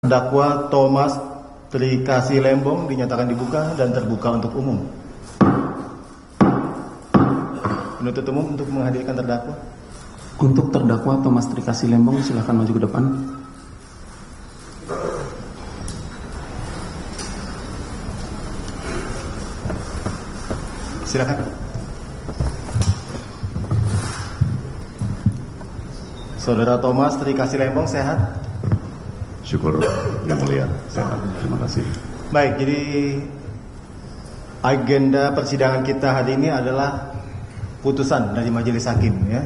Terdakwa Thomas Trikasih Lembong dinyatakan dibuka dan terbuka untuk umum. Penuntut umum untuk menghadirkan terdakwa. Untuk terdakwa Thomas Trikasih Lembong, silakan maju ke depan. Silakan. Saudara Thomas Trikasih Lembong sehat? Syukur yang mulia, sehat. Terima kasih. Baik, jadi agenda persidangan kita hari ini adalah putusan dari majelis hakim ya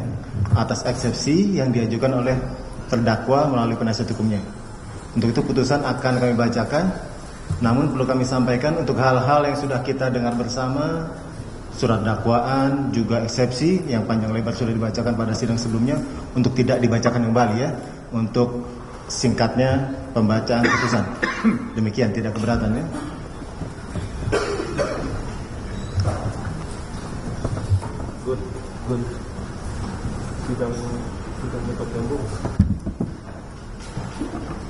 atas eksepsi yang diajukan oleh terdakwa melalui penasihat hukumnya. Untuk itu putusan akan kami bacakan. Namun perlu kami sampaikan untuk hal-hal yang sudah kita dengar bersama, surat dakwaan juga eksepsi yang panjang lebar sudah dibacakan pada sidang sebelumnya, untuk tidak dibacakan kembali ya. Untuk singkatnya pembacaan putusan. Demikian, tidak keberatan ya. Good. Sidang Pak Lembong.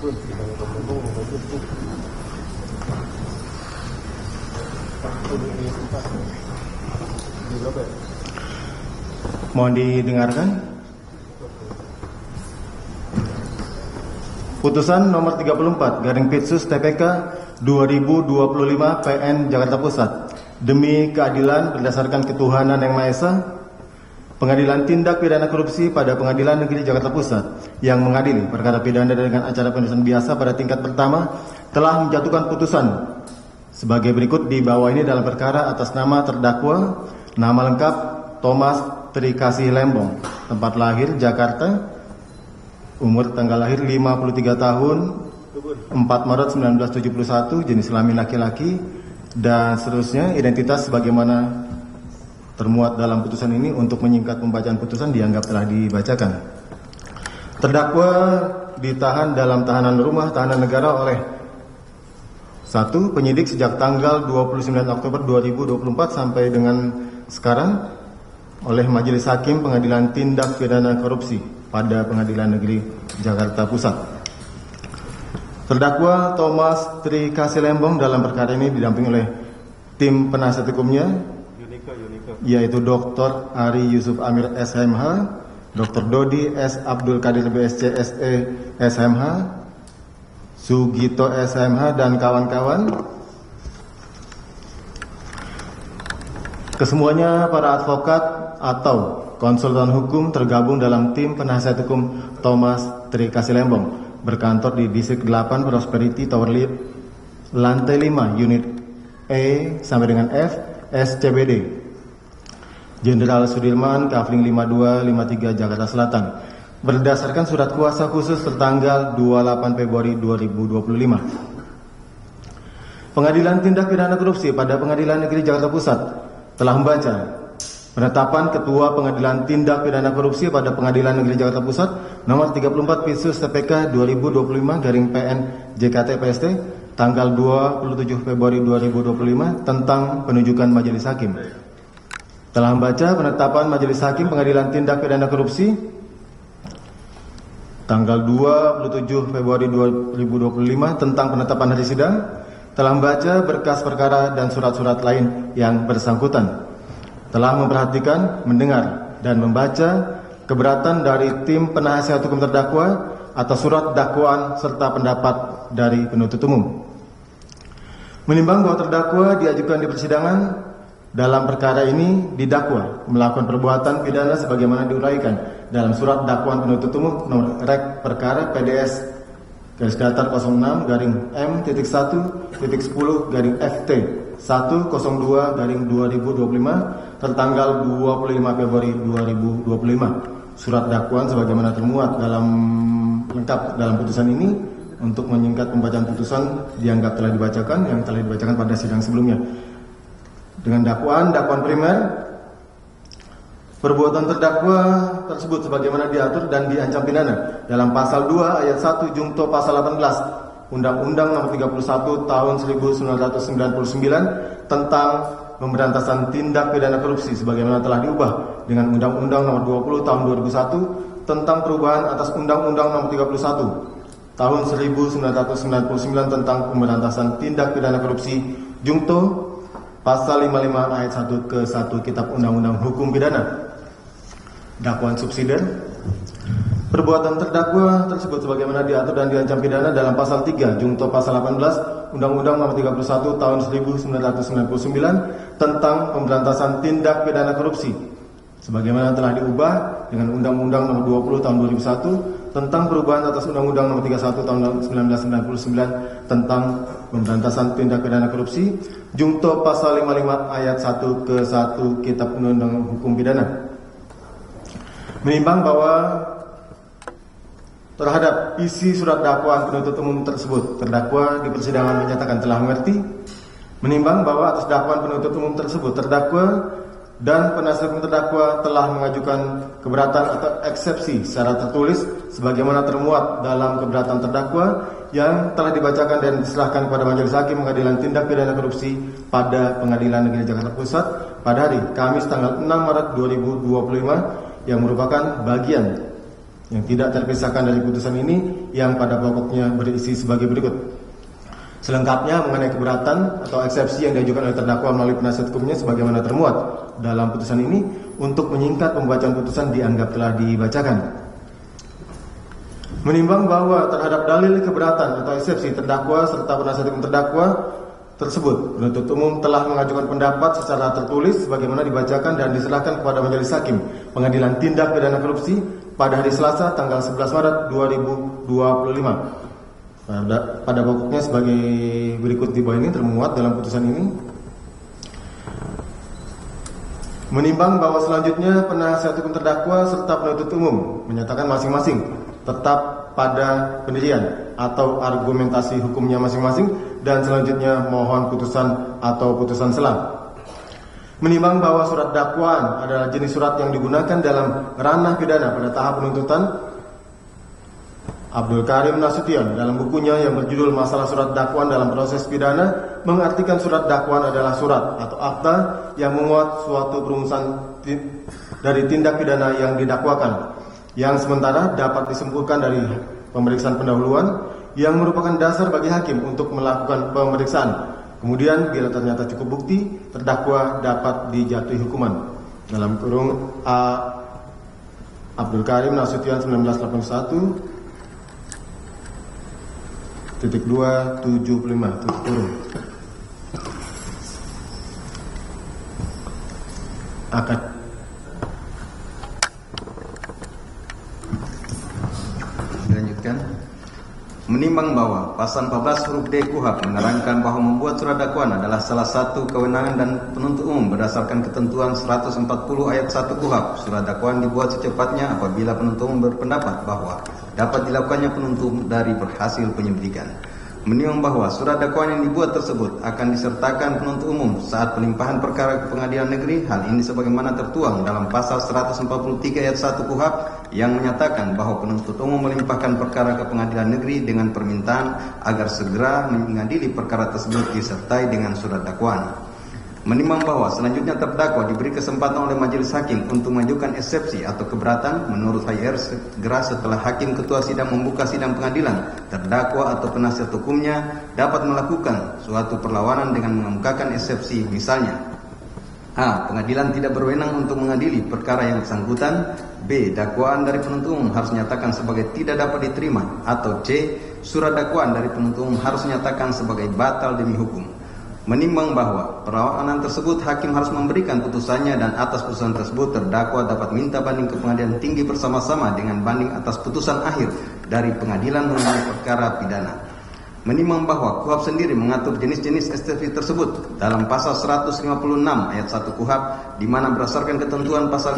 Good, sidang Pak Lembong bagus tuh. Di berapa ya? Mohon didengarkan. Putusan nomor 34 garing Pitsus TPK 2025 PN Jakarta Pusat. Demi keadilan berdasarkan ketuhanan yang Maha Esa, Pengadilan Tindak Pidana Korupsi pada Pengadilan Negeri Jakarta Pusat yang mengadili perkara pidana dengan acara pemeriksaan biasa pada tingkat pertama telah menjatuhkan putusan sebagai berikut di bawah ini dalam perkara atas nama terdakwa, nama lengkap Thomas Trikasih Lembong, tempat lahir Jakarta, umur tanggal lahir 53 tahun, 4 Maret 1971, jenis kelamin laki-laki, dan seterusnya. Identitas sebagaimana termuat dalam putusan ini. Untuk menyingkat pembacaan putusan dianggap telah dibacakan. Terdakwa ditahan dalam tahanan rumah tahanan negara oleh 1. Penyidik sejak tanggal 29 Oktober 2024 sampai dengan sekarang oleh Majelis Hakim Pengadilan Tindak Pidana Korupsi pada Pengadilan Negeri Jakarta Pusat. Terdakwa Thomas Trikasih Lembong dalam perkara ini didampingi oleh tim penasihat hukumnya, yaitu Dr. Ari Yusuf Amir SMH, Dr. Dodi S. Abdul Qadir BSC SE SMH, Sugito SMH dan kawan-kawan. Kesemuanya para advokat atau konsultan hukum tergabung dalam tim penasihat hukum Thomas Trikasih Lembong, berkantor di Distrik 8 Prosperity Tower lantai 5 unit E sampai dengan F SCBD Jenderal Sudirman Kavling 5253 Jakarta Selatan, berdasarkan surat kuasa khusus tertanggal 28 Februari 2025. Pengadilan Tindak Pidana Korupsi pada Pengadilan Negeri Jakarta Pusat telah membaca penetapan Ketua Pengadilan Tindak Pidana Korupsi pada Pengadilan Negeri Jakarta Pusat nomor 34 Pitsus TPK 2025 garing PN JKT PST tanggal 27 Februari 2025 tentang penunjukan majelis hakim. Telah membaca penetapan Majelis Hakim Pengadilan Tindak Pidana Korupsi tanggal 27 Februari 2025 tentang penetapan hari sidang. Telah membaca berkas perkara dan surat-surat lain yang bersangkutan. Telah memperhatikan, mendengar, dan membaca keberatan dari tim penasihat hukum terdakwa atas surat dakwaan serta pendapat dari penuntut umum. Menimbang bahwa terdakwa diajukan di persidangan dalam perkara ini didakwa melakukan perbuatan pidana sebagaimana diuraikan dalam surat dakwaan penuntut umum nomor rek perkara PDS garis datar 06 garing M.1.10 garing FT 102 garing 2025 tertanggal 25 Februari 2025. Surat dakwaan sebagaimana termuat dalam lengkap dalam putusan ini. Untuk menyingkat pembacaan putusan dianggap telah dibacakan yang telah dibacakan pada sidang sebelumnya. Dengan dakwaan primer, perbuatan terdakwa tersebut sebagaimana diatur dan diancam pidana dalam pasal 2 ayat 1 jungto pasal 18 Undang-Undang Nomor 31 Tahun 1999 tentang Pemberantasan Tindak Pidana Korupsi sebagaimana telah diubah dengan Undang-Undang Nomor 20 Tahun 2001 tentang perubahan atas Undang-Undang Nomor 31 tahun 1999 tentang pemberantasan tindak pidana korupsi Junto pasal 55 ayat 1 ke 1 Kitab Undang-Undang Hukum Pidana. Dakwaan subsidiar. Perbuatan terdakwa tersebut sebagaimana diatur dan diancam pidana dalam pasal 3 Junto pasal 18 Undang-Undang Nomor 31 tahun 1999 tentang pemberantasan tindak pidana korupsi sebagaimana telah diubah dengan Undang-Undang Nomor 20 tahun 2001 tentang perubahan atas Undang-Undang Nomor 31 tahun 1999 tentang pemberantasan tindak pidana korupsi Junto pasal 55 ayat 1 ke 1 Kitab Undang-Undang Hukum Pidana. Menimbang bahwa terhadap isi surat dakwaan penuntut umum tersebut, terdakwa di persidangan menyatakan telah mengerti. Menimbang bahwa atas dakwaan penuntut umum tersebut, terdakwa dan penasihat hukum terdakwa telah mengajukan keberatan atau eksepsi secara tertulis sebagaimana termuat dalam keberatan terdakwa yang telah dibacakan dan diserahkan kepada Majelis Hakim Pengadilan Tindak Pidana Korupsi pada Pengadilan Negeri Jakarta Pusat pada hari Kamis tanggal 6 Maret 2025 yang merupakan bagian yang tidak terpisahkan dari putusan ini yang pada pokoknya berisi sebagai berikut. Selengkapnya mengenai keberatan atau eksepsi yang diajukan oleh terdakwa melalui penasihat hukumnya sebagaimana termuat dalam putusan ini untuk menyingkat pembacaan putusan dianggap telah dibacakan. Menimbang bahwa terhadap dalil keberatan atau eksepsi terdakwa serta penasihat hukum terdakwa tersebut, penuntut umum telah mengajukan pendapat secara tertulis sebagaimana dibacakan dan diserahkan kepada Majelis Hakim Pengadilan Tindak Pidana Korupsi pada hari Selasa tanggal 11 Maret 2025. Pada pokoknya sebagai berikut di bawah ini termuat dalam putusan ini. Menimbang bahwa selanjutnya penasihat hukum terdakwa serta penuntut umum menyatakan masing-masing tetap pada pendirian atau argumentasi hukumnya masing-masing dan selanjutnya mohon putusan atau putusan selah. Menimbang bahwa surat dakwaan adalah jenis surat yang digunakan dalam ranah pidana pada tahap penuntutan, Abdul Karim Nasution dalam bukunya yang berjudul Masalah Surat Dakwaan dalam Proses Pidana mengartikan surat dakwaan adalah surat atau akta yang memuat suatu perumusan dari tindak pidana yang didakwakan, yang sementara dapat disimpulkan dari pemeriksaan pendahuluan yang merupakan dasar bagi hakim untuk melakukan pemeriksaan. Kemudian bila ternyata cukup bukti, terdakwa dapat dijatuhi hukuman. Dalam kurung A. Abdul Karim Nasution 1981 titik 275 tutup kurung. Akad. Dilanjutkan. Menimbang bahwa pasal 14 huruf D KUHP menerangkan bahwa membuat surat dakwaan adalah salah satu kewenangan dan penuntut umum berdasarkan ketentuan 140 ayat 1 KUHP. Surat dakwaan dibuat secepatnya apabila penuntut umum berpendapat bahwa dapat dilakukannya penuntut dari berhasil penyelidikan. Menimbang bahwa surat dakwaan yang dibuat tersebut akan disertakan penuntut umum saat pelimpahan perkara ke pengadilan negeri. Hal ini sebagaimana tertuang dalam pasal 143 ayat 1 KUHP yang menyatakan bahwa penuntut umum melimpahkan perkara ke pengadilan negeri dengan permintaan agar segera mengadili perkara tersebut disertai dengan surat dakwaan. Menimbang bahwa selanjutnya terdakwa diberi kesempatan oleh majelis hakim untuk mengajukan eksepsi atau keberatan, menurut HR segera setelah hakim ketua sidang membuka sidang pengadilan, terdakwa atau penasihat hukumnya dapat melakukan suatu perlawanan dengan mengemukakan eksepsi, misalnya A. Pengadilan tidak berwenang untuk mengadili perkara yang bersangkutan. B. Dakwaan dari penuntut umum harus nyatakan sebagai tidak dapat diterima. Atau C. Surat dakwaan dari penuntut umum harus nyatakan sebagai batal demi hukum. Menimbang bahwa perlawanan tersebut hakim harus memberikan putusannya dan atas putusan tersebut terdakwa dapat minta banding ke pengadilan tinggi bersama-sama dengan banding atas putusan akhir dari pengadilan mengenai perkara pidana. Menimbang bahwa KUHP sendiri mengatur jenis-jenis eksepsi tersebut dalam pasal 156 ayat 1 KUHP, di mana berdasarkan ketentuan pasal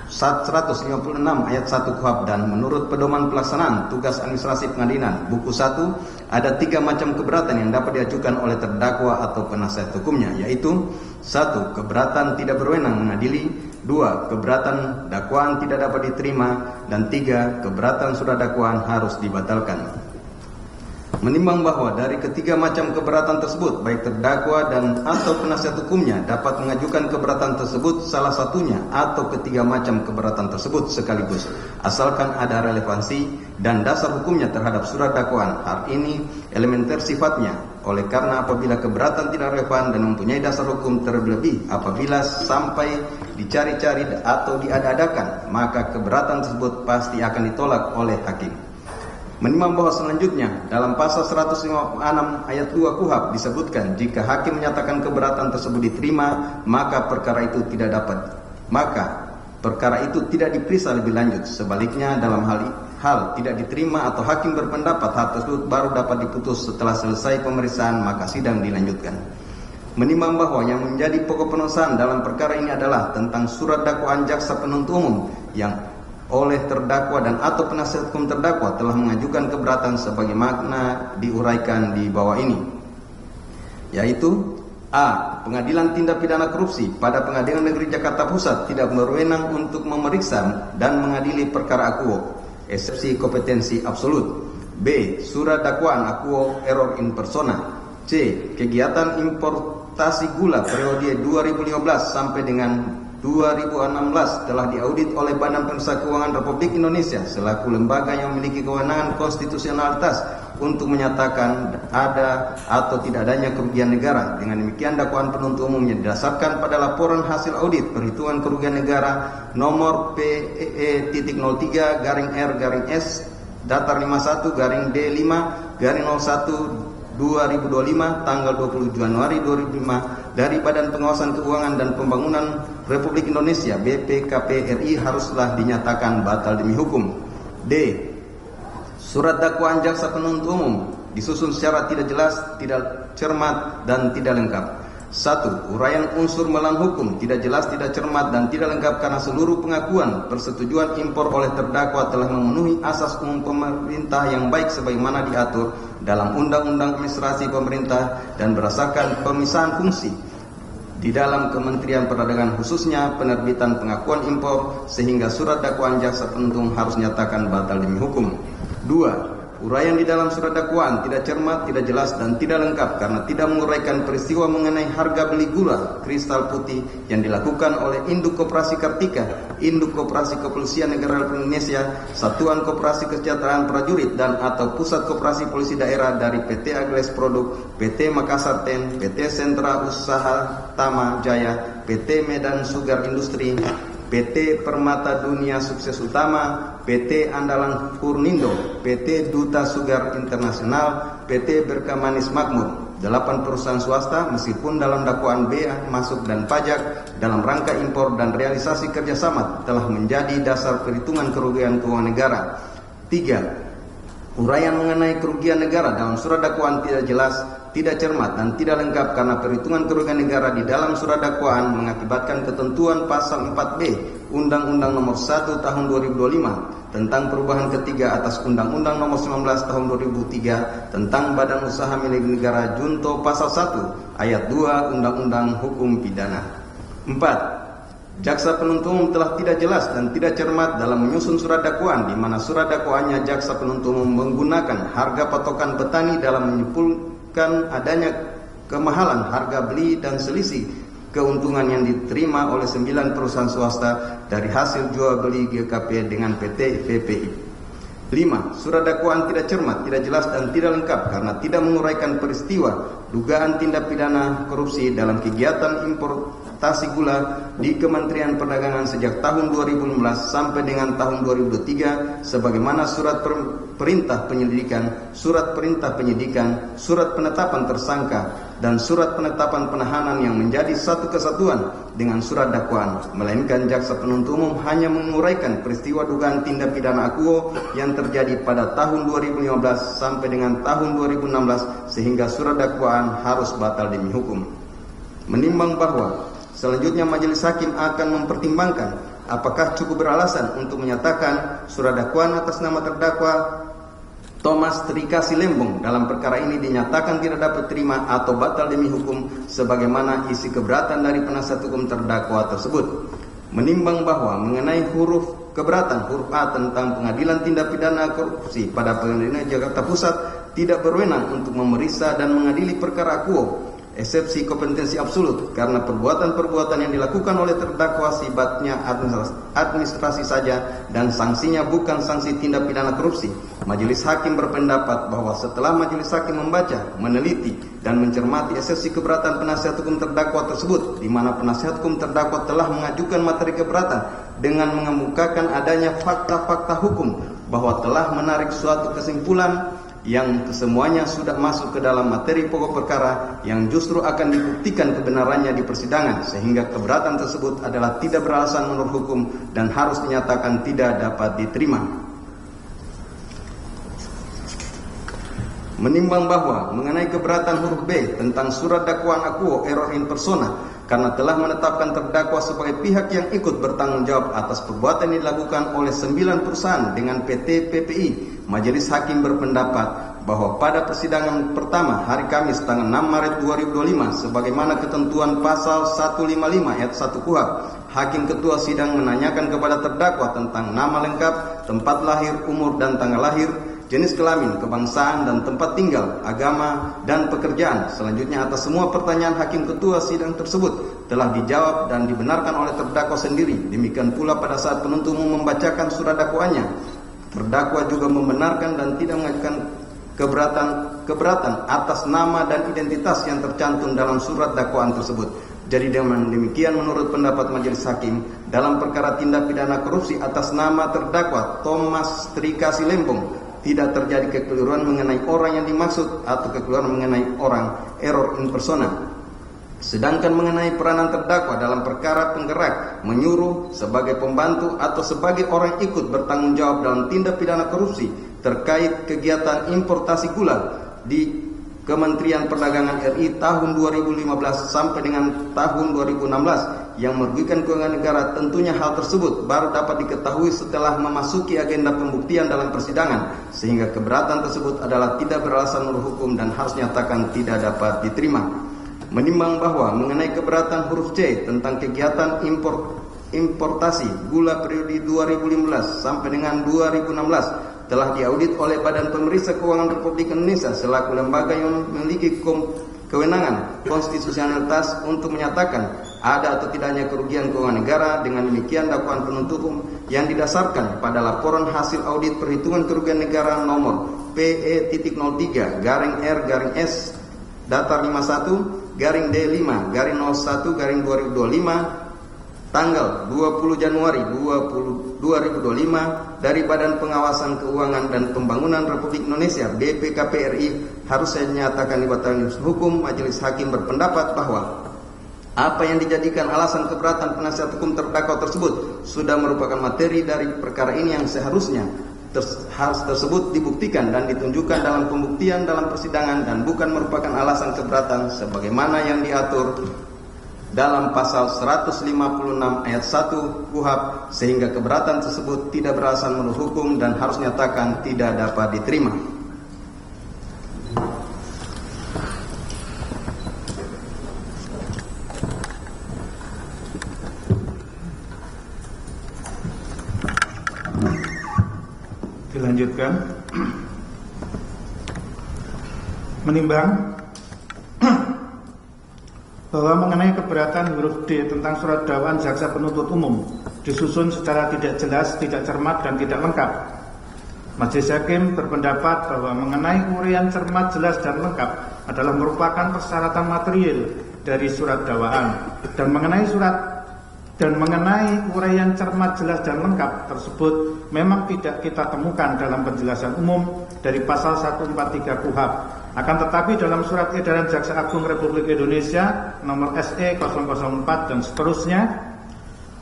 156 ayat 1 KUHP dan menurut pedoman pelaksanaan tugas administrasi pengadilan buku 1, ada 3 macam keberatan yang dapat diajukan oleh terdakwa atau penasihat hukumnya, yaitu 1. Keberatan tidak berwenang mengadili, 2. Keberatan dakwaan tidak dapat diterima, dan 3. Keberatan surat dakwaan harus dibatalkan. Menimbang bahwa dari ketiga macam keberatan tersebut, baik terdakwa dan atau penasihat hukumnya dapat mengajukan keberatan tersebut salah satunya atau ketiga macam keberatan tersebut sekaligus, asalkan ada relevansi dan dasar hukumnya terhadap surat dakwaan. Hal ini elementer sifatnya, oleh karena apabila keberatan tidak relevan dan mempunyai dasar hukum, terlebih apabila sampai dicari-cari atau diada-adakan, maka keberatan tersebut pasti akan ditolak oleh hakim. Menimbang bahwa selanjutnya dalam pasal 156 ayat 2 KUHP disebutkan jika hakim menyatakan keberatan tersebut diterima, maka perkara itu tidak diperiksa lebih lanjut. Sebaliknya dalam hal tidak diterima atau hakim berpendapat hal tersebut baru dapat diputus setelah selesai pemeriksaan, maka sidang dilanjutkan. Menimbang bahwa yang menjadi pokok penutusan dalam perkara ini adalah tentang surat dakwaan jaksa penuntut umum yang oleh terdakwa dan atau penasihat hukum terdakwa telah mengajukan keberatan sebagaimana diuraikan di bawah ini, yaitu A. Pengadilan Tindak Pidana Korupsi pada Pengadilan Negeri Jakarta Pusat tidak berwenang untuk memeriksa dan mengadili perkara akuo, eksepsi kompetensi absolut. B. Surat dakwaan akuo error in persona. C. Kegiatan importasi gula periode 2015 sampai dengan 2016 telah diaudit oleh Badan Pemeriksa Keuangan Republik Indonesia selaku lembaga yang memiliki kewenangan konstitusionalitas untuk menyatakan ada atau tidak adanya kerugian negara. Dengan demikian dakwaan penuntut umum yang didasarkan pada laporan hasil audit perhitungan kerugian negara nomor PEE.03-R-S datar 51-D5-01 2025 tanggal 20 Januari 2005 dari Badan Pengawasan Keuangan dan Pembangunan Republik Indonesia BPKP RI haruslah dinyatakan batal demi hukum. D. Surat dakwaan jaksa penuntut umum disusun secara tidak jelas, tidak cermat dan tidak lengkap. 1. Uraian unsur melawan hukum tidak jelas, tidak cermat dan tidak lengkap karena seluruh pengakuan persetujuan impor oleh terdakwa telah memenuhi asas umum pemerintah yang baik sebagaimana diatur dalam Undang-Undang Administrasi Pemerintah dan berdasarkan pemisahan fungsi di dalam Kementerian Perdagangan, khususnya penerbitan pengakuan impor, sehingga surat dakwaan jaksa penuntut umum harus nyatakan batal demi hukum. 2. Uraian di dalam surat dakwaan tidak cermat, tidak jelas dan tidak lengkap karena tidak menguraikan peristiwa mengenai harga beli gula kristal putih yang dilakukan oleh Induk Koperasi Kartika, Induk Koperasi Kepolisian Negara Republik Indonesia, Satuan Koperasi Kesejahteraan Prajurit dan atau Pusat Koperasi Polisi Daerah dari PT Agles Produk, PT Makassar Ten, PT Sentra Usaha Tama Jaya, PT Medan Sugar Industri, PT Permata Dunia Sukses Utama, PT Andalan Purnindo, PT Duta Sugar Internasional, PT Berkamanis Makmur. 8 perusahaan swasta meskipun dalam dakwaan bea masuk dan pajak dalam rangka impor dan realisasi kerjasama telah menjadi dasar perhitungan kerugian keuangan negara. 3. Uraian mengenai kerugian negara dalam surat dakwaan tidak jelas, tidak cermat dan tidak lengkap karena perhitungan kerugian negara di dalam surat dakwaan mengakibatkan ketentuan pasal 4B Undang-Undang Nomor 1 Tahun 2025 tentang perubahan ketiga atas Undang-Undang Nomor 19 Tahun 2003 tentang Badan Usaha Milik Negara Junto Pasal 1 Ayat 2 Undang-Undang Hukum Pidana. 4. Jaksa penuntut umum telah tidak jelas dan tidak cermat dalam menyusun surat dakwaan, di mana surat dakwaannya jaksa penuntut umum menggunakan harga patokan petani dalam menyimpulkan adanya kemahalan harga beli dan selisih keuntungan yang diterima oleh 9 perusahaan swasta dari hasil jual beli GKP dengan PT VPI. 5. Surat dakwaan tidak cermat, tidak jelas dan tidak lengkap karena tidak menguraikan peristiwa dugaan tindak pidana korupsi dalam kegiatan importasi gula di Kementerian Perdagangan sejak tahun 2015 sampai dengan tahun 2003 sebagaimana surat perintah penyelidikan, surat perintah penyidikan, surat penetapan tersangka dan surat penetapan penahanan yang menjadi satu kesatuan dengan surat dakwaan, melainkan jaksa penuntut umum hanya menguraikan peristiwa dugaan tindak pidana akuo yang terjadi pada tahun 2015 sampai dengan tahun 2016 sehingga surat dakwaan harus batal demi hukum. Menimbang bahwa selanjutnya majelis hakim akan mempertimbangkan apakah cukup beralasan untuk menyatakan surat dakwaan atas nama terdakwa Thomas Trikasi Lembong dalam perkara ini dinyatakan tidak dapat terima atau batal demi hukum sebagaimana isi keberatan dari penasihat hukum terdakwa tersebut. Menimbang bahwa mengenai huruf keberatan huruf A tentang Pengadilan Tindak Pidana Korupsi pada Pengadilan Jakarta Pusat tidak berwenang untuk memeriksa dan mengadili perkara akuo, eksepsi kompetensi absolut, karena perbuatan-perbuatan yang dilakukan oleh terdakwa sifatnya administrasi saja dan sanksinya bukan sanksi tindak pidana korupsi. Majelis hakim berpendapat bahwa setelah majelis hakim membaca, meneliti, dan mencermati eksepsi keberatan penasihat hukum terdakwa tersebut, di mana penasihat hukum terdakwa telah mengajukan materi keberatan dengan mengemukakan adanya fakta-fakta hukum bahwa telah menarik suatu kesimpulan yang kesemuanya sudah masuk ke dalam materi pokok perkara yang justru akan dibuktikan kebenarannya di persidangan, sehingga keberatan tersebut adalah tidak beralasan menurut hukum dan harus dinyatakan tidak dapat diterima. Menimbang bahwa mengenai keberatan huruf B tentang surat dakwaan akuo error in persona, karena telah menetapkan terdakwa sebagai pihak yang ikut bertanggung jawab atas perbuatan yang dilakukan oleh 9 perusahaan dengan PT PPI, majelis hakim berpendapat bahwa pada persidangan pertama hari Kamis tanggal 6 Maret 2025 sebagaimana ketentuan pasal 155 ayat 1 KUHP, hakim ketua sidang menanyakan kepada terdakwa tentang nama lengkap, tempat lahir, umur dan tanggal lahir, jenis kelamin, kebangsaan dan tempat tinggal, agama dan pekerjaan. Selanjutnya atas semua pertanyaan hakim ketua sidang tersebut telah dijawab dan dibenarkan oleh terdakwa sendiri. Demikian pula pada saat penuntut umum membacakan surat dakwaannya, terdakwa juga membenarkan dan tidak mengajukan keberatan atas nama dan identitas yang tercantum dalam surat dakwaan tersebut. Jadi dengan demikian menurut pendapat majelis hakim dalam perkara tindak pidana korupsi atas nama terdakwa Thomas Trikasi Lembong tidak terjadi kekeliruan mengenai orang yang dimaksud atau kekeliruan mengenai orang error in persona. Sedangkan mengenai peranan terdakwa dalam perkara penggerak, menyuruh, sebagai pembantu atau sebagai orang ikut bertanggung jawab dalam tindak pidana korupsi terkait kegiatan importasi gula di Kementerian Perdagangan RI tahun 2015 sampai dengan tahun 2016 yang merugikan keuangan negara, tentunya hal tersebut baru dapat diketahui setelah memasuki agenda pembuktian dalam persidangan, sehingga keberatan tersebut adalah tidak beralasan menurut hukum dan harus nyatakan tidak dapat diterima. Menimbang bahwa mengenai keberatan huruf C tentang kegiatan importasi gula periode 2015 sampai dengan 2016 telah diaudit oleh Badan Pemeriksa Keuangan Republik Indonesia selaku lembaga yang memiliki kewenangan konstitusionalitas untuk menyatakan ada atau tidaknya kerugian keuangan negara. Dengan demikian dakwaan penuntut umum yang didasarkan pada laporan hasil audit perhitungan kerugian negara nomor PE.03-R-S datar 51-D5-01-2025 tanggal 20 Januari 2025 dari Badan Pengawasan Keuangan dan Pembangunan Republik Indonesia BPKP RI harus saya nyatakan dibatalkan hukum. Majelis hakim berpendapat bahwa apa yang dijadikan alasan keberatan penasihat hukum terdakwa tersebut sudah merupakan materi dari perkara ini yang seharusnya harus tersebut dibuktikan dan ditunjukkan dalam pembuktian dalam persidangan dan bukan merupakan alasan keberatan sebagaimana yang diatur dalam pasal 156 ayat 1 KUHP, sehingga keberatan tersebut tidak beralasan menurut hukum dan harus nyatakan tidak dapat diterima. Dilanjutkan. Menimbang bahwa mengenai keberatan huruf D tentang surat dakwaan jaksa penuntut umum disusun secara tidak jelas, tidak cermat, dan tidak lengkap, majelis hakim berpendapat bahwa mengenai uraian cermat, jelas, dan lengkap adalah merupakan persyaratan material dari surat dakwaan, dan mengenai uraian cermat, jelas, dan lengkap tersebut memang tidak kita temukan dalam penjelasan umum dari pasal 143 KUHP. Akan tetapi dalam surat edaran Jaksa Agung Republik Indonesia nomor SE 004 dan seterusnya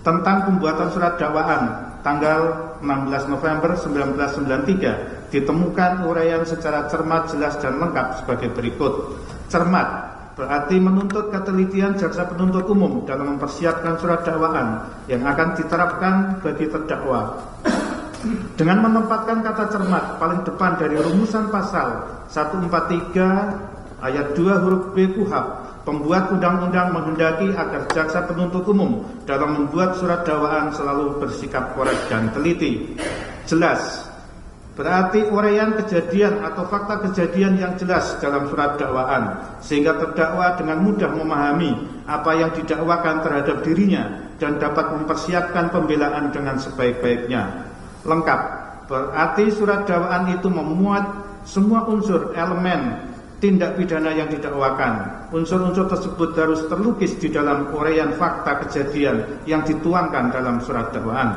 tentang pembuatan surat dakwaan tanggal 16 November 1993 ditemukan uraian secara cermat, jelas, dan lengkap sebagai berikut. Cermat berarti menuntut ketelitian jaksa penuntut umum dalam mempersiapkan surat dakwaan yang akan diterapkan bagi terdakwa. Dengan menempatkan kata cermat paling depan dari rumusan pasal 143 ayat 2 huruf B KUHP, pembuat undang-undang menghendaki agar jaksa penuntut umum dalam membuat surat dakwaan selalu bersikap korek dan teliti, jelas, berarti uraian kejadian atau fakta kejadian yang jelas dalam surat dakwaan, sehingga terdakwa dengan mudah memahami apa yang didakwakan terhadap dirinya dan dapat mempersiapkan pembelaan dengan sebaik-baiknya. Lengkap, berarti surat dakwaan itu memuat semua unsur elemen tindak pidana yang didakwakan. Unsur-unsur tersebut harus terlukis di dalam uraian fakta kejadian yang dituangkan dalam surat dakwaan.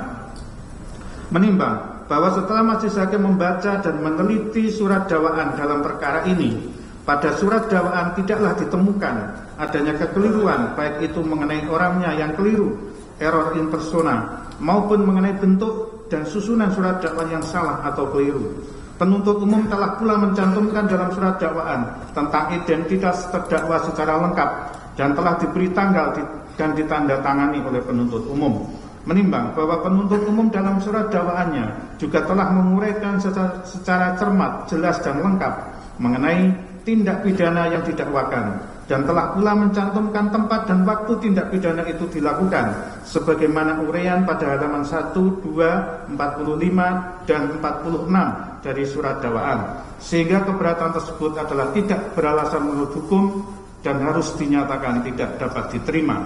Menimbang bahwa setelah majelis hakim membaca dan meneliti surat dakwaan dalam perkara ini, pada surat dakwaan tidaklah ditemukan adanya kekeliruan, baik itu mengenai orangnya yang keliru, error in persona, maupun mengenai bentuk dan susunan surat dakwaan yang salah atau keliru. Penuntut umum telah pula mencantumkan dalam surat dakwaan tentang identitas terdakwa secara lengkap dan telah diberi tanggal dan ditandatangani oleh penuntut umum. Menimbang bahwa penuntut umum dalam surat dakwaannya juga telah menguraikan secara cermat, jelas dan lengkap mengenai tindak pidana yang didakwakan dan telah pula mencantumkan tempat dan waktu tindak pidana itu dilakukan sebagaimana uraian pada halaman 1, 2, 45 dan 46 dari surat dakwaan, sehingga keberatan tersebut adalah tidak beralasan menurut hukum dan harus dinyatakan tidak dapat diterima.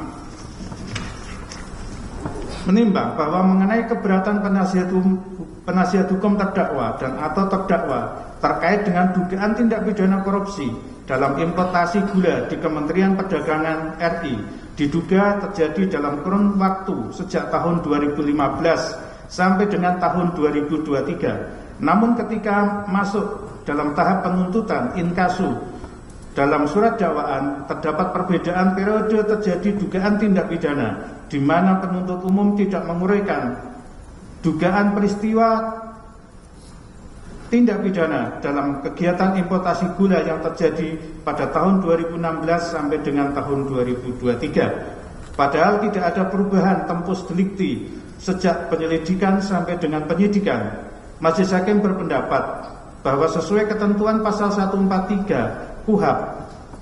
Menimbang bahwa mengenai keberatan penasihat hukum terdakwa dan atau terdakwa terkait dengan dugaan tindak pidana korupsi dalam importasi gula di Kementerian Perdagangan RI diduga terjadi dalam kurun waktu sejak tahun 2015 sampai dengan tahun 2023. Namun ketika masuk dalam tahap penuntutan inkasu dalam surat dakwaan terdapat perbedaan periode terjadi dugaan tindak pidana, di mana penuntut umum tidak menguraikan dugaan peristiwa tindak pidana dalam kegiatan importasi gula yang terjadi pada tahun 2016 sampai dengan tahun 2023. Padahal tidak ada perubahan tempus delikti sejak penyelidikan sampai dengan penyidikan. Majelis hakim berpendapat bahwa sesuai ketentuan pasal 143 KUHP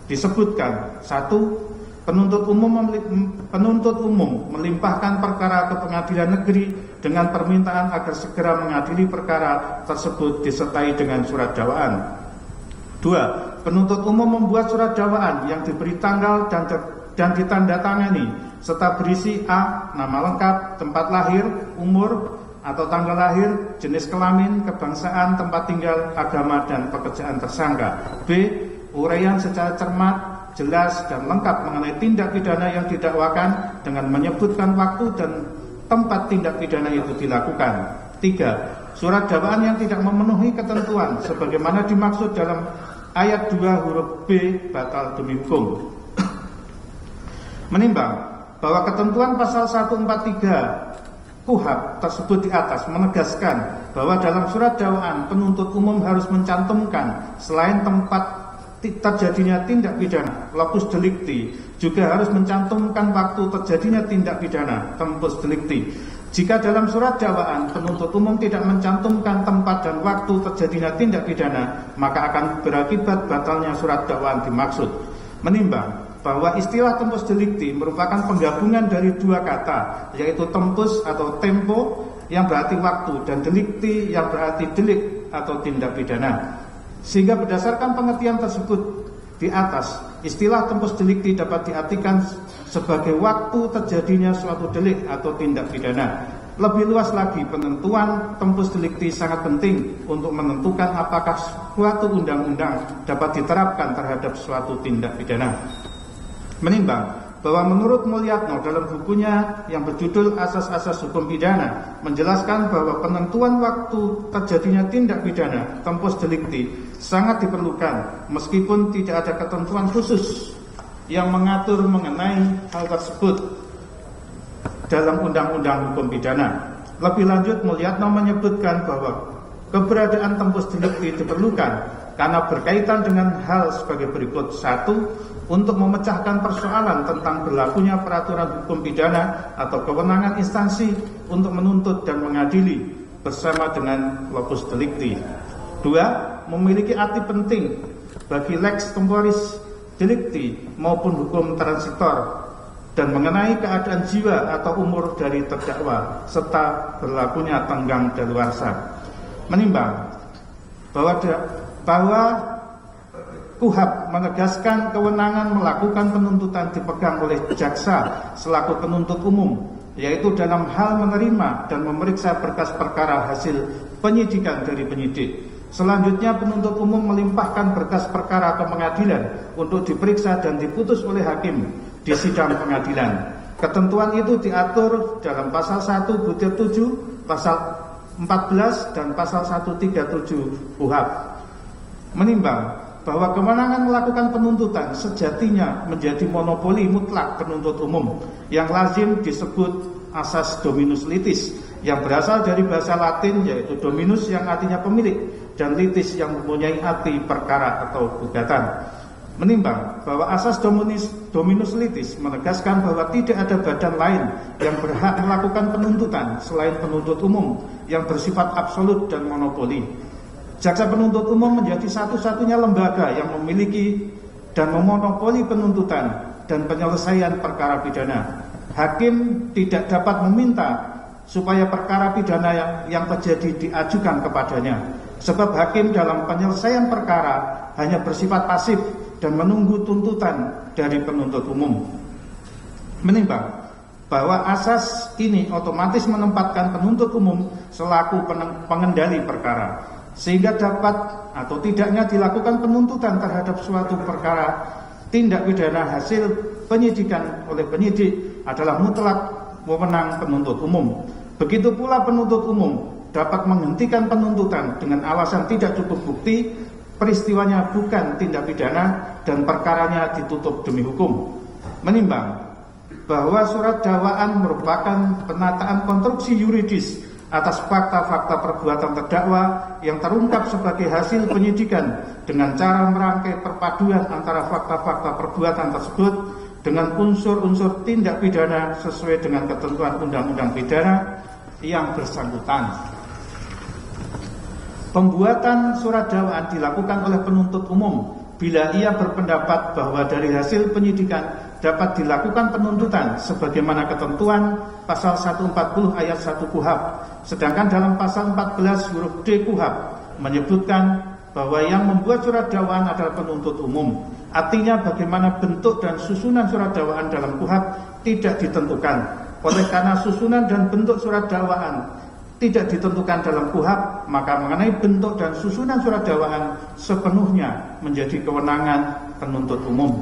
disebutkan 1. Penuntut umum melimpahkan perkara ke pengadilan negeri dengan permintaan agar segera mengadili perkara tersebut disertai dengan surat dakwaan. 2. Penuntut umum membuat surat dakwaan yang diberi tanggal dan ditandatangani serta berisi A. Nama lengkap, tempat lahir, umur atau tanggal lahir, jenis kelamin, kebangsaan, tempat tinggal, agama dan pekerjaan tersangka. B. Uraian secara cermat, jelas dan lengkap mengenai tindak pidana yang didakwakan dengan menyebutkan waktu dan tempat tindak pidana itu dilakukan. 3. Surat dakwaan yang tidak memenuhi ketentuan sebagaimana dimaksud dalam ayat 2 huruf B batal demi hukum. Menimbang bahwa ketentuan pasal 143 KUHP tersebut di atas menegaskan bahwa dalam surat dakwaan penuntut umum harus mencantumkan selain tempat terjadinya tindak pidana locus delicti, juga harus mencantumkan waktu terjadinya tindak pidana tempus delicti. Jika dalam surat dakwaan penuntut umum tidak mencantumkan tempat dan waktu terjadinya tindak pidana, maka akan berakibat batalnya surat dakwaan dimaksud. Menimbang bahwa istilah tempus delicti merupakan penggabungan dari dua kata, yaitu tempus atau tempo yang berarti waktu dan delicti yang berarti delik atau tindak pidana. Sehingga berdasarkan pengertian tersebut di atas, istilah tempus delicti dapat diartikan sebagai waktu terjadinya suatu delik atau tindak pidana. Lebih luas lagi, penentuan tempus delicti sangat penting untuk menentukan apakah suatu undang-undang dapat diterapkan terhadap suatu tindak pidana. Menimbang bahwa menurut Mulyatno dalam bukunya yang berjudul Asas-Asas Hukum Pidana menjelaskan bahwa penentuan waktu terjadinya tindak pidana tempus delicti sangat diperlukan meskipun tidak ada ketentuan khusus yang mengatur mengenai hal tersebut dalam Undang-Undang Hukum Pidana. Lebih lanjut, Mulyatno menyebutkan bahwa keberadaan tempus delicti diperlukan karena berkaitan dengan hal sebagai berikut. 1. Untuk memecahkan persoalan tentang berlakunya peraturan hukum pidana atau kewenangan instansi untuk menuntut dan mengadili bersama dengan locus delicti. 2. Memiliki arti penting bagi lex temporis delicti maupun hukum transitor dan mengenai keadaan jiwa atau umur dari terdakwa serta berlakunya tenggang daluarsa. Menimbang bahwa KUHAP menegaskan kewenangan melakukan penuntutan dipegang oleh jaksa selaku penuntut umum, yaitu dalam hal menerima dan memeriksa berkas perkara hasil penyidikan dari penyidik. Selanjutnya penuntut umum melimpahkan berkas perkara ke pengadilan untuk diperiksa dan diputus oleh hakim di sidang pengadilan. Ketentuan itu diatur dalam pasal 1 butir 7, pasal 14 dan pasal 137 KUHAP. Menimbang bahwa kewenangan melakukan penuntutan sejatinya menjadi monopoli mutlak penuntut umum yang lazim disebut asas dominus litis, yang berasal dari bahasa Latin yaitu dominus yang artinya pemilik dan litis yang mempunyai arti perkara atau gugatan. Menimbang bahwa asas dominus litis menegaskan bahwa tidak ada badan lain yang berhak melakukan penuntutan selain penuntut umum yang bersifat absolut dan monopoli. Jaksa penuntut umum menjadi satu-satunya lembaga yang memiliki dan memonopoli penuntutan dan penyelesaian perkara pidana. Hakim tidak dapat meminta supaya perkara pidana yang terjadi diajukan kepadanya, sebab hakim dalam penyelesaian perkara hanya bersifat pasif dan menunggu tuntutan dari penuntut umum. Menimbang bahwa asas ini otomatis menempatkan penuntut umum selaku pengendali perkara, sehingga dapat atau tidaknya dilakukan penuntutan terhadap suatu perkara tindak pidana hasil penyidikan oleh penyidik adalah mutlak wewenang penuntut umum. Begitu pula penuntut umum dapat menghentikan penuntutan dengan alasan tidak cukup bukti, peristiwanya bukan tindak pidana dan perkaranya ditutup demi hukum. Menimbang bahwa surat dakwaan merupakan penataan konstruksi yuridis atas fakta-fakta perbuatan terdakwa yang terungkap sebagai hasil penyidikan dengan cara merangkai perpaduan antara fakta-fakta perbuatan tersebut dengan unsur-unsur tindak pidana sesuai dengan ketentuan undang-undang pidana yang bersangkutan. Pembuatan surat dakwaan dilakukan oleh penuntut umum bila ia berpendapat bahwa dari hasil penyidikan dapat dilakukan penuntutan sebagaimana ketentuan pasal 140 ayat 1 KUHAP. Sedangkan dalam pasal 14 huruf D KUHAP menyebutkan bahwa yang membuat surat dakwaan adalah penuntut umum. Artinya bagaimana bentuk dan susunan surat dakwaan dalam KUHAP tidak ditentukan. Oleh karena susunan dan bentuk surat dakwaan tidak ditentukan dalam KUHAP, maka mengenai bentuk dan susunan surat dakwaan sepenuhnya menjadi kewenangan penuntut umum.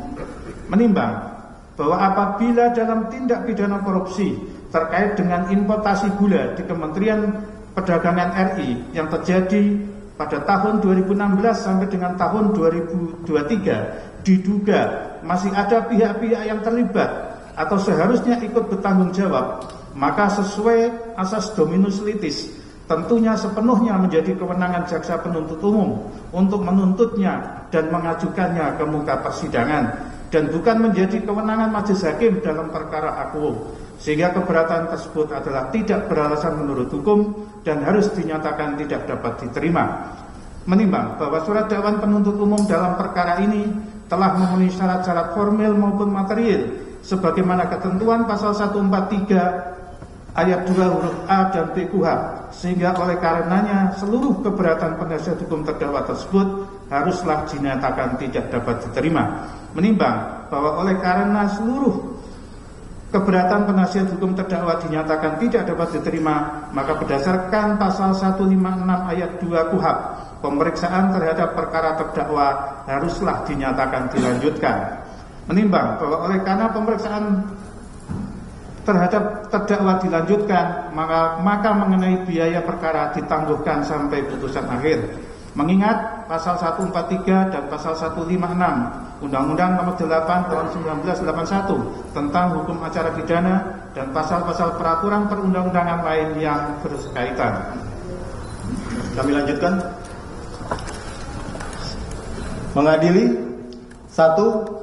Menimbang bahwa apabila dalam tindak pidana korupsi terkait dengan importasi gula di Kementerian Perdagangan RI yang terjadi pada tahun 2016 sampai dengan tahun 2023 diduga masih ada pihak-pihak yang terlibat atau seharusnya ikut bertanggung jawab, maka sesuai asas dominus litis tentunya sepenuhnya menjadi kewenangan jaksa penuntut umum untuk menuntutnya dan mengajukannya ke muka persidangan, dan bukan menjadi kewenangan majelis hakim dalam perkara akuo, sehingga keberatan tersebut adalah tidak beralasan menurut hukum dan harus dinyatakan tidak dapat diterima. Menimbang bahwa surat dakwaan penuntut umum dalam perkara ini telah memenuhi syarat-syarat formil maupun material sebagaimana ketentuan pasal 143 ayat 2 huruf A dan B KUHAP, sehingga oleh karenanya seluruh keberatan penasihat hukum terdakwa tersebut haruslah dinyatakan tidak dapat diterima. Menimbang bahwa oleh karena seluruh keberatan penasihat hukum terdakwa dinyatakan tidak dapat diterima, maka berdasarkan pasal 156 ayat 2 KUHAP, pemeriksaan terhadap perkara terdakwa haruslah dinyatakan dilanjutkan. Menimbang bahwa oleh karena pemeriksaan terhadap terdakwa dilanjutkan, maka mengenai biaya perkara ditangguhkan sampai putusan akhir. Mengingat pasal 143 dan pasal 156 Undang-Undang Nomor 8 Tahun 1981 tentang hukum acara pidana dan pasal-pasal peraturan perundang-undangan lain yang berkaitan. Kami lanjutkan. Mengadili 1.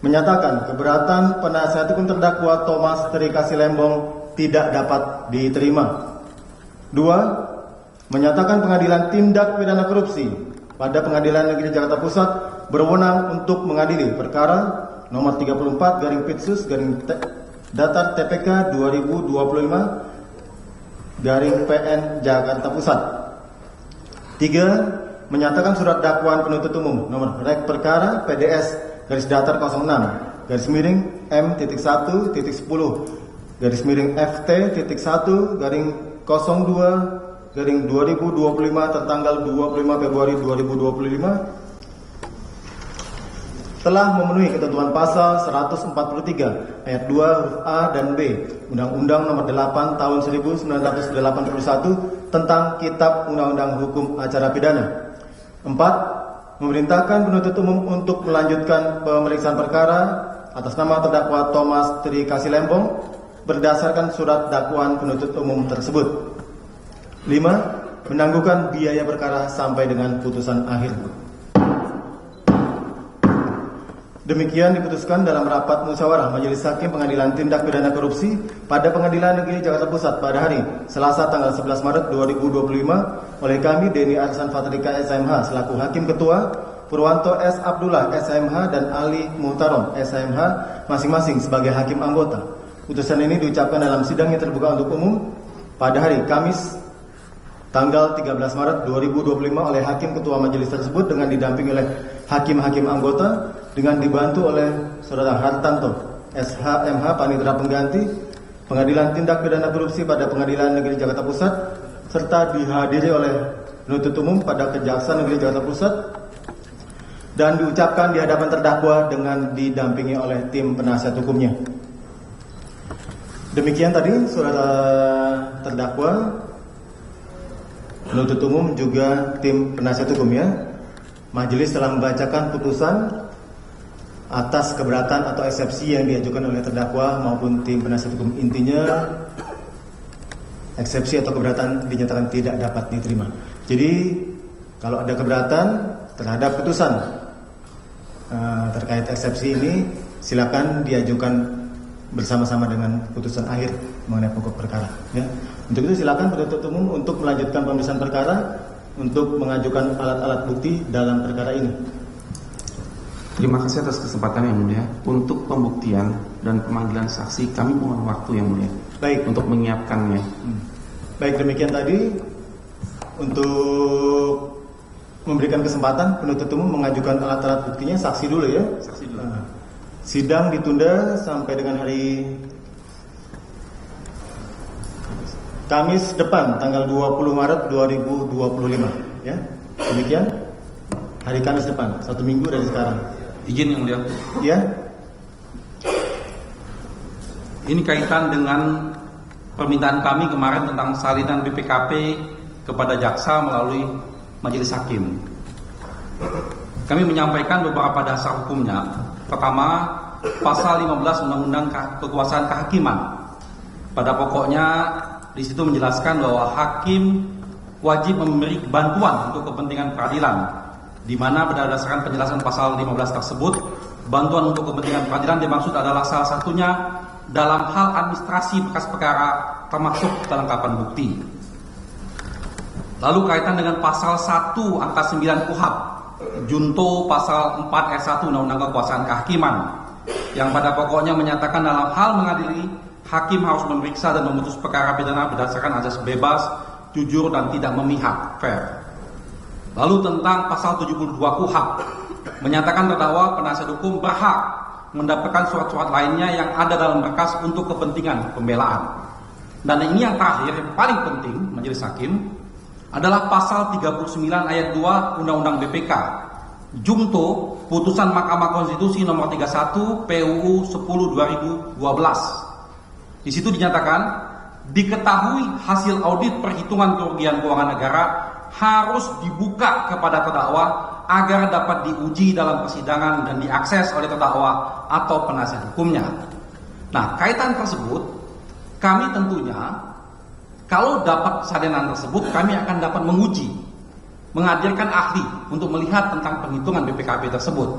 Menyatakan keberatan penasihat hukum terdakwa Thomas Terikasi Lembong tidak dapat diterima. 2. Menyatakan pengadilan tindak pidana korupsi pada Pengadilan Negeri Jakarta Pusat berwenang untuk mengadili perkara nomor 34/Pitsus/Datar TPK 2025/PN Jakarta Pusat. 3. Menyatakan surat dakwaan penuntut umum nomor rek perkara PDS garis datar 06 garis miring M.1.10 garis miring FT.1 garing 02 garing 2025 tertanggal 25 Februari 2025 telah memenuhi ketentuan pasal 143 ayat 2 huruf A dan B Undang-Undang Nomor 8 Tahun 1981 tentang Kitab Undang-Undang Hukum Acara Pidana. 4. Memerintahkan penuntut umum untuk melanjutkan pemeriksaan perkara atas nama terdakwa Thomas Tri Kasih Lembong berdasarkan surat dakwaan penuntut umum tersebut. 5. Menangguhkan biaya perkara sampai dengan putusan akhir. Demikian diputuskan dalam rapat musyawarah Majelis Hakim Pengadilan Tindak Pidana Korupsi pada Pengadilan Negeri Jakarta Pusat pada hari Selasa tanggal 11 Maret 2025 oleh kami Denny Arsan Fatrika SMH selaku Hakim Ketua, Purwanto S. Abdullah SMH dan Ali Muhtarom SMH masing-masing sebagai Hakim Anggota. Putusan ini diucapkan dalam sidang yang terbuka untuk umum pada hari Kamis tanggal 13 Maret 2025 oleh Hakim Ketua Majelis tersebut dengan didampingi oleh Hakim-Hakim Anggota dengan dibantu oleh Saudara Hartanto SHMH Panitera Pengganti Pengadilan Tindak Pidana Korupsi pada Pengadilan Negeri Jakarta Pusat serta dihadiri oleh penuntut umum pada Kejaksaan Negeri Jakarta Pusat dan diucapkan di hadapan terdakwa dengan didampingi oleh tim penasihat hukumnya. Demikian tadi Saudara terdakwa, penuntut umum juga tim penasihat hukum ya. Majelis telah membacakan putusan atas keberatan atau eksepsi yang diajukan oleh terdakwa maupun tim penasihat hukum. Intinya eksepsi atau keberatan dinyatakan tidak dapat diterima. Jadi kalau ada keberatan terhadap putusan terkait eksepsi ini, silakan diajukan bersama-sama dengan putusan akhir mengenai pokok perkara. Ya. Untuk itu silakan penuntut umum untuk melanjutkan pemeriksaan perkara untuk mengajukan alat-alat bukti dalam perkara ini. Terima kasih atas kesempatan yang mulia. Untuk pembuktian dan pemanggilan saksi kami mohon waktu yang mulia. Baik, untuk menyiapkannya. Baik, demikian tadi untuk memberikan kesempatan penuntut umum mengajukan alat-alat buktinya. Saksi dulu ya. Saksi dulu. Sidang ditunda sampai dengan hari Kamis depan tanggal 20 Maret 2025 ya. Demikian hari Kamis depan, 1 minggu dari sekarang. Izin yang mulia. Ya. Ini kaitan dengan permintaan kami kemarin tentang salinan BPKP kepada jaksa melalui Majelis Hakim. Kami menyampaikan beberapa dasar hukumnya. Pertama, pasal 15 Undang-Undang Kekuasaan Kehakiman. Pada pokoknya di situ menjelaskan bahwa hakim wajib memberi bantuan untuk kepentingan peradilan, di mana berdasarkan penjelasan pasal 15 tersebut, bantuan untuk kepentingan peradilan dimaksud adalah salah satunya dalam hal administrasi berkas perkara termasuk kelengkapan bukti. Lalu kaitan dengan pasal 1 angka 9 KUHP, junto pasal 4 ayat 1 Undang-Undang Kekuasaan Kehakiman, yang pada pokoknya menyatakan dalam hal mengadili, hakim harus memeriksa dan memutus perkara pidana berdasarkan azas bebas, jujur dan tidak memihak, fair. Lalu tentang pasal 72 KUHP menyatakan terdakwa penasihat hukum berhak mendapatkan surat-surat lainnya yang ada dalam berkas untuk kepentingan pembelaan. Dan ini yang terakhir, yang paling penting Majelis Hakim adalah pasal 39 ayat 2 Undang-Undang BPK junto putusan Mahkamah Konstitusi nomor 31 PUU 10/2012. Di situ dinyatakan diketahui hasil audit perhitungan kerugian keuangan negara harus dibuka kepada terdakwa agar dapat diuji dalam persidangan dan diakses oleh terdakwa atau penasihat hukumnya. Nah, kaitan tersebut, kami tentunya kalau dapat salinan tersebut, kami akan dapat menguji, menghadirkan ahli untuk melihat tentang penghitungan BPKP tersebut.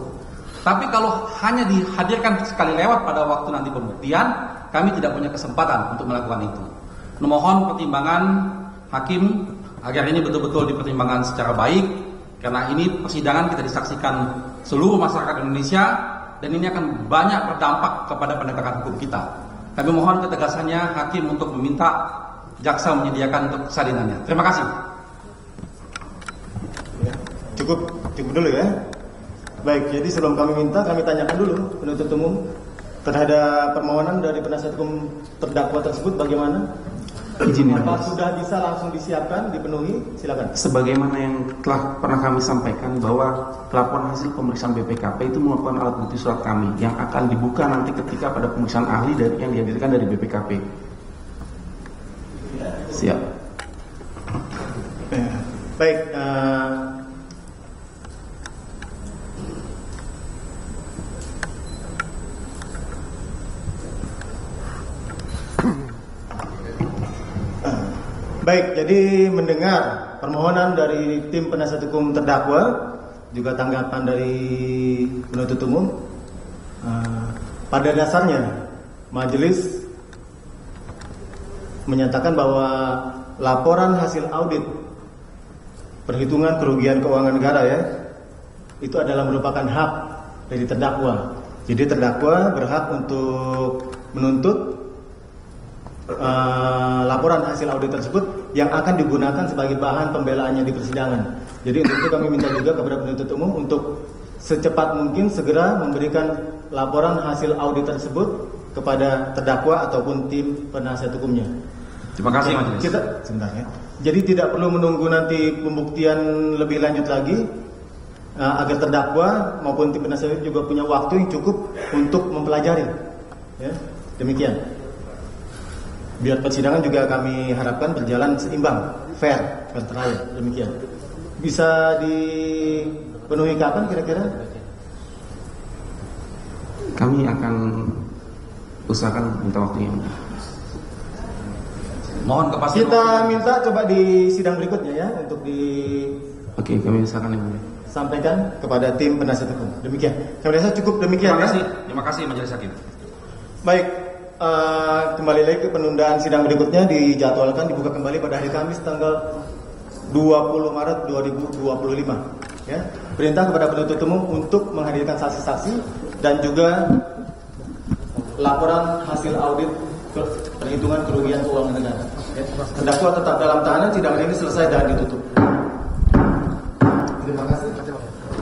Tapi kalau hanya dihadirkan sekali lewat pada waktu nanti pembuktian, kami tidak punya kesempatan untuk melakukan itu. Mohon pertimbangan hakim agar ini betul-betul dipertimbangkan secara baik, karena ini persidangan kita disaksikan seluruh masyarakat Indonesia dan ini akan banyak berdampak kepada penegakan hukum kita. Kami mohon ketegasannya hakim untuk meminta jaksa menyediakan untuk salinannya. Terima kasih. Cukup dulu ya. Baik, jadi sebelum kami minta, kami tanyakan dulu penuntut umum terhadap permohonan dari penasihat hukum terdakwa tersebut bagaimana? Izin ya, Apa sudah bisa langsung disiapkan, dipenuhi? Silakan. Sebagaimana yang telah pernah kami sampaikan bahwa pelaporan hasil pemeriksaan BPKP itu merupakan alat bukti surat kami yang akan dibuka nanti ketika pada pemeriksaan ahli dari yang dihadirkan dari BPKP. Siap. Baik, baik, jadi mendengar permohonan dari tim penasihat hukum terdakwa, juga tanggapan dari penuntut umum, pada dasarnya majelis menyatakan bahwa laporan hasil audit perhitungan kerugian keuangan negara ya, itu adalah merupakan hak dari terdakwa. Jadi terdakwa berhak untuk menuntut laporan hasil audit tersebut yang akan digunakan sebagai bahan pembelaannya di persidangan. Jadi untuk itu kami minta juga kepada penuntut umum untuk secepat mungkin segera memberikan laporan hasil audit tersebut kepada terdakwa ataupun tim penasihat hukumnya. Terima kasih majelis. Kita sebentar ya. Jadi tidak perlu menunggu nanti pembuktian lebih lanjut lagi, agar terdakwa maupun tim penasihat juga punya waktu yang cukup untuk mempelajari. Ya, demikian. Biar persidangan juga kami harapkan berjalan seimbang, fair trial. Demikian. Bisa dipenuhi kapan kira-kira? Kami akan usahakan minta waktunya. Mohon kepastian. Kita minta coba di sidang berikutnya ya untuk Oke, kami usahakan yang mulia. disampaikan kepada tim penasihat hukum. Demikian. Kami rasa cukup demikian. Terima kasih majelis hakim. Baik, kembali lagi ke penundaan sidang berikutnya dijadwalkan dibuka kembali pada hari Kamis tanggal 20 Maret 2025. Ya, perintah kepada penuntut umum untuk menghadirkan saksi-saksi dan juga laporan hasil audit perhitungan kerugian keuangan negara. Ya, terdakwa tetap dalam tahanan, sidang ini selesai dan ditutup. Terima kasih.